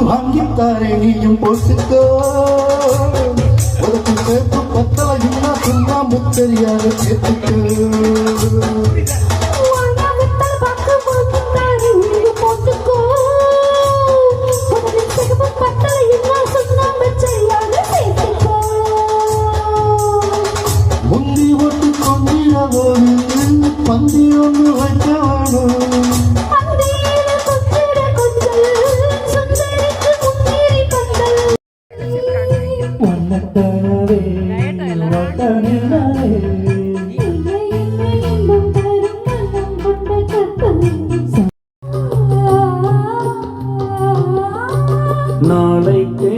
வாங்கித்தாரே நீயும் போட்டுக்கோ உனக்கு சேர்த்து பத்தலையும்னா சும்மா முத்தறியாக சேர்த்துக்கோ முந்தி ஒட்டு கொண்டிட போது பந்தி ஒன்று வைக்க வேணும் நாளைக்கே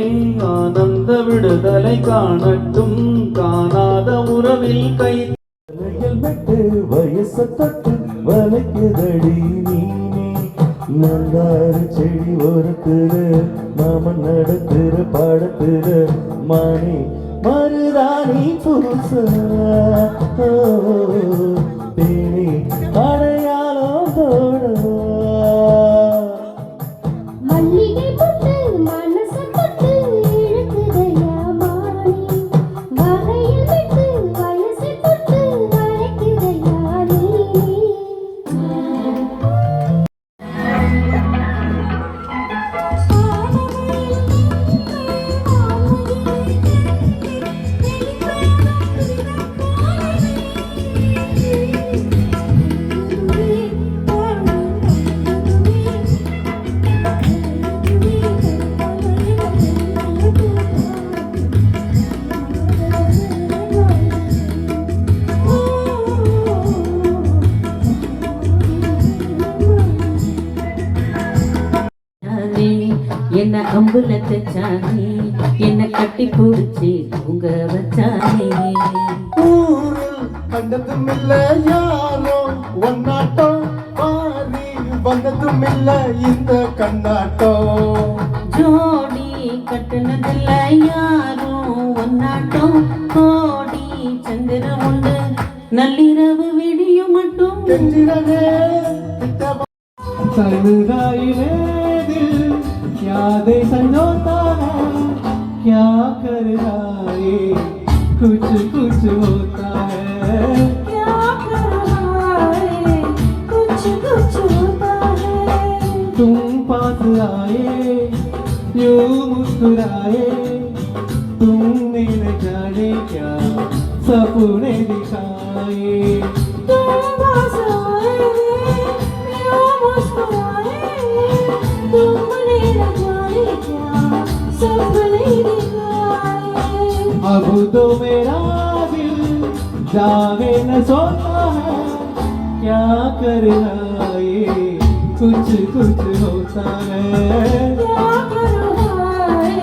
ஆனந்த விடுதலை காணட்டும் காணாத உறவில் கை மெட்டு வயசு தொட்டு வளைக்குதடி நீனே நல்லாறு செடி ஒருத்துற மாமன் நடத்துற பாடத்துற மானே மருதாணி புதுசா தேனி அடையாளம் தோட மல்லிகை பொட்டு மனசு பொட்டு இழுக்குதையா மாறி வகையில் விட்டு வயசு பொட்டு வரைக்குதையா நீ என்ன அம்புல தச்சானே என்ன கட்டி பிடிச்சி உங்க வச்சானே ஊரில் கண்டதும் இல்ல யாரோ ஒன்னாட்டம் பாரி வந்ததும் இல்ல இந்த கண்ணாட்டம் ஜோடி கட்டுனதில்ல யாரும் ஒன்னாட்டம் கோடி சந்திரம் உண்டு நள்ளிரவு விடியும் மட்டும் கெஞ்சிரனே सनराइने दिल यादें संजोता है क्या कर रहा है कुछ कुछ होता है क्या कर रहा है कुछ कुछ होता है तुम पास आए यूं मुस्कुराए तुमने न जाने क्या सपने दिखाए तुम पास आए यूं मुस्कुराए तुमने न जाने क्या सपने दिखाए अब तो मेरा दिल जागे न सोता है क्या करना ये कुछ कुछ होता है क्या कर रहा है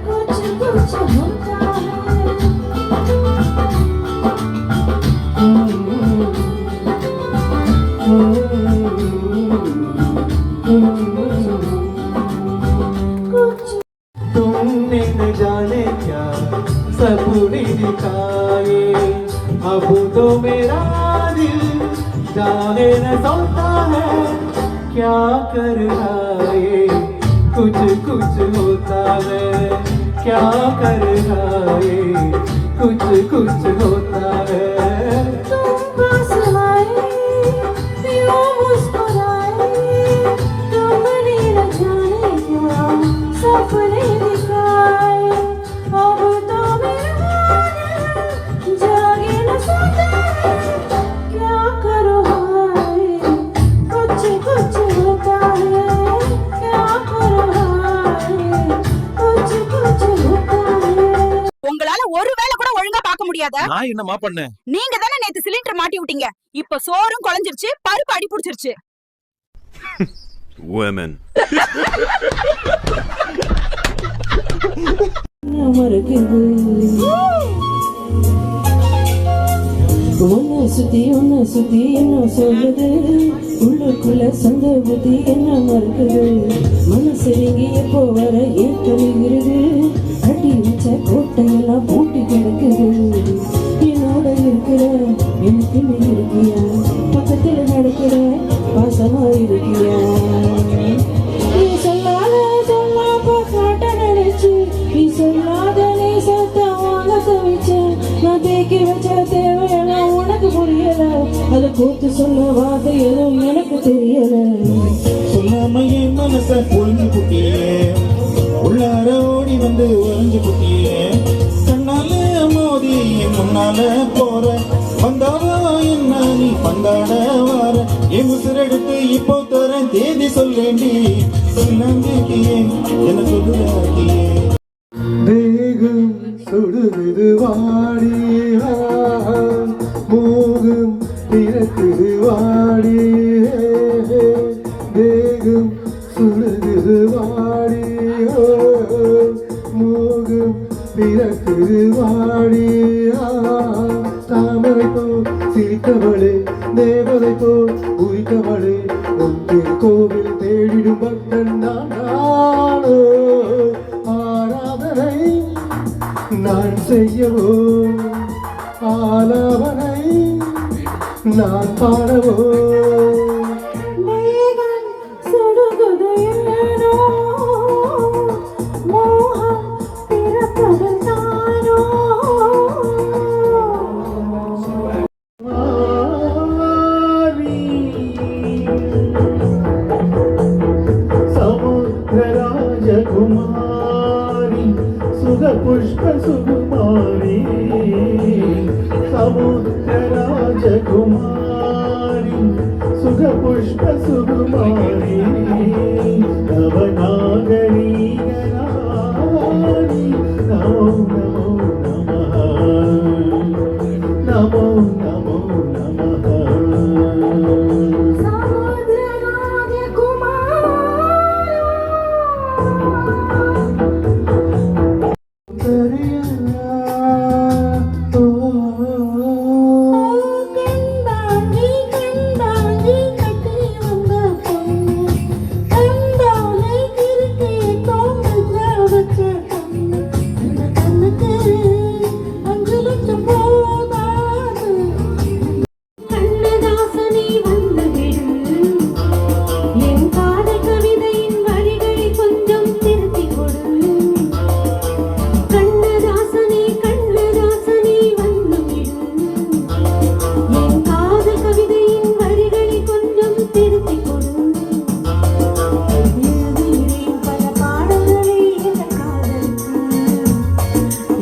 कुछ कुछ होता है तुमने न जाने क्या सपने दिखाए अब तो मेरा दिल जाने न सोता है क्या कर रहा है कुछ कुछ होता है क्या कर रहा है कुछ कुछ होता है तुम पास आए यूं मुस्कुराए तुमने न जाने क्या सपने दिखाए अब तो मेरा दिल जागे न सोता है क्या करो हाय कुछ कुछ மரியாதை? நான் என்னமா பண்ணேன்? நீங்க தானே நேத்து சிலிண்டர் மாட்டி விட்டீங்க. இப்ப சோறும் குழஞ்சிருச்சு, பருப்பு அடி புடிச்சிருச்சு. Women. உன்னை சுத்தி என்ன சொல்லுது, உள்ளுக்குள்ள சொந்த புத்தி என்ன மறுக்குது, மனசு இங்கே எப்போ வர ஏற்கிறது, அடி வச்ச கோட்டையெல்லாம் பூட்டி கிடக்குது, என்னோட இருக்கிற எனக்கு நீ இருக்கியா, பக்கத்தில் நடக்கிற பாசமா இருக்கியா, நீ சொல்லாத சொல்லாப்ப காட்ட நினைச்சு, நீ சொல்லாத நீ சத்த வாங்க தவிச்ச, நான் தேக்கி வச்ச தேவையெல்லாம் உனக்கு புரியல, அதை கூத்து சொல்ல வார்த்தை எதுவும் எனக்கு தெரியல. சொல்லாம என் மனச புரிஞ்சு குட்டியே, உள்ளார ஓடி வந்து உறைஞ்சு குட்டியே, கண்ணால மோதி என் முன்னால போற, வந்தாவா என்ன நீ பந்தாட வார, என் உசிரெடுத்து இப்போ தர தேதி சொல்லேண்டி, சொல்லாங்கிட்டியே என்ன சொல்லுறாக்கியே. தேகம் சுடுது வாடி, மோகம் பிறக்குது வாடி, தேகம் சுடுது வாடி, மோகம் பிறக்குது வாடி, தாமரை போல் சிரித்தவளே, தேவதை போல் உயிர்த்தவளே, ஒன்று கோவில் தேடிடும் பக்தன் நான் நானோ, ஆராதனை நான் செய்யவோ, ஆலாவனை நான் பாடவோ, மேகம் சுடுகுது ஏனோ, மோகம் பிறப்பது தானோ. சமுத்திரராஜகுமாரி சுக புஷ்ப சுகுமாரி, சமுத்திரராஜகுமாரி சுக புஷ்ப சுகுமாரி, நவநாகரீகராணி, நமோ நமோ நமः, நமோ நமோ நமः. கண்டாங்கி கண்டாங்கி கட்டி வந்த பொண்ணு, கண்டாலை கிறுக்கி தோம்புல வச்ச கண்ணு, இந்த கண்ணுக்கு 5 லட்சம் போதாது. கண்ணதாசனி வந்து விடு, என் காதல் கவிதையின் வரிகளை கொஞ்சம் திருத்திக் கொடு. கண்ணதாசனி கண்ணதாசனி வந்து விடு, என் காதல் கவிதையின் வரிகளை கொஞ்சம் திருத்திக் கொடு. எழுதுகிறேன் பல பாடல்களை இந்த காதலுக்கு,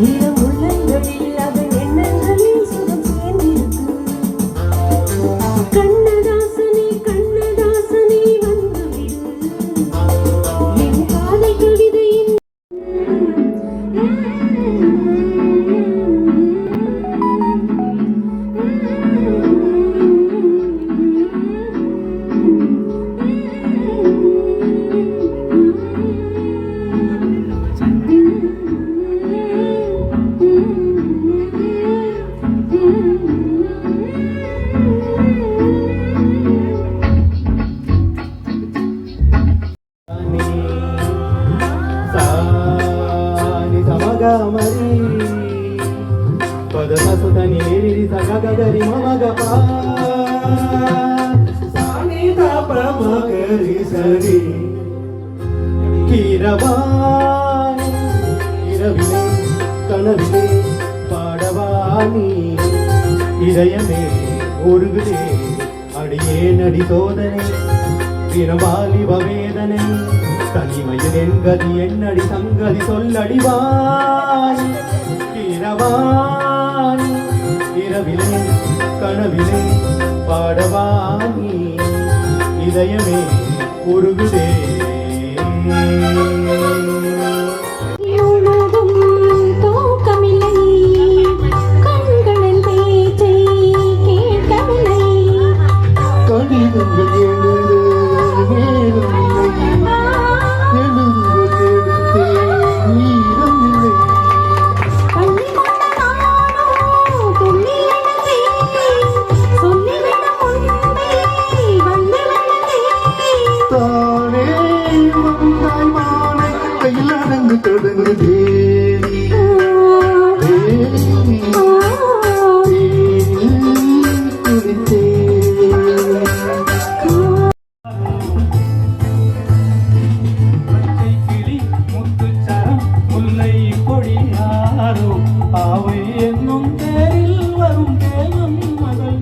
இளம் உள்ளங்களில் அதன் எண்ணங்களில் சுகம் சேர்ந்திருக்கு. கண்ணதாசனி கண்ணதாசனி வந்து விடு, என் காதல் கவிதையின் சாரி సమగమరి పదమసుతని నిరి సగగరి మమగపా, సాని తపమగరి సరి, இரவாய் இரவிலே கனவிலே பாடவானி, இதயமே உருகுதே அடியே நடி சோதனை, தினவாலி வேதனை, தனிமையில் என்கதி என்னடி சங்கதி சொல்லடிவாய், இரவாய் இரவிலே கனவிலே பாடவானி, இதயமே உருகுதே. உனதும் தூக்கமில்லை, கண் தொடங்கு தேவி தேவி குளித்தே பச்சை கிளி முத்துச்சரம் முல்லை கொடியாரோ பாவை என்னும் பேரில் வரும் தேவன் மகள்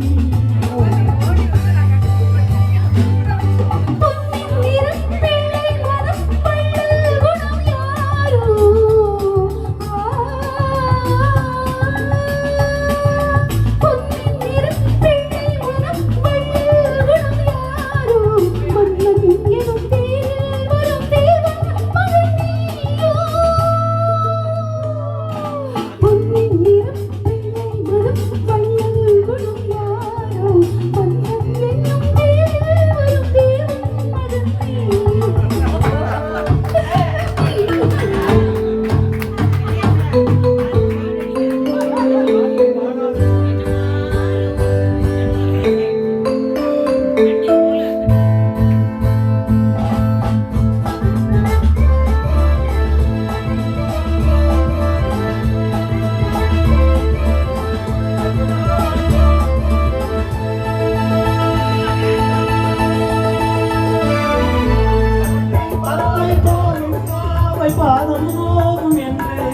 பாதம் போகும் என்று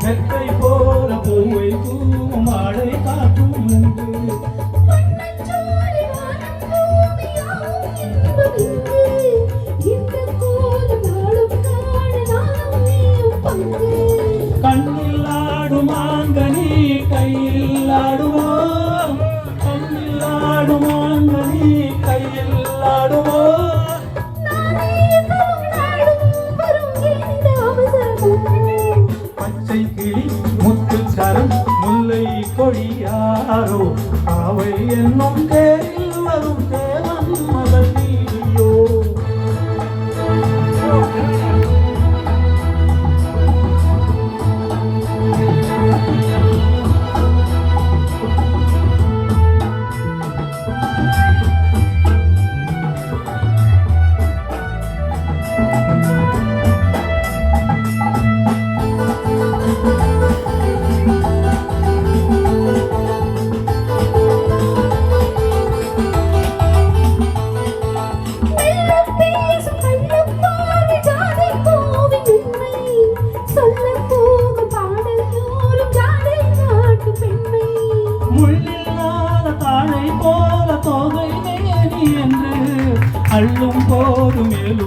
மெத்தை போல பூவை தூவும் மழை காட்டும் என்று கண்ணில் ஆடும் ஆங்கனி கையில் ஆடுவோம் கண்ணில் ஆடும் ஆங்கனி கையில் ஆடுவோம் பச்சை கிளி முத்துச்சரம் முல்லை கொடியாரோ அவை என்னும் தேரில் வரும் தேவன் மகள் நீயோ முள்ளில்லாத தாழை போல தோகை மேனி என்று அள்ளும் போது மேலும்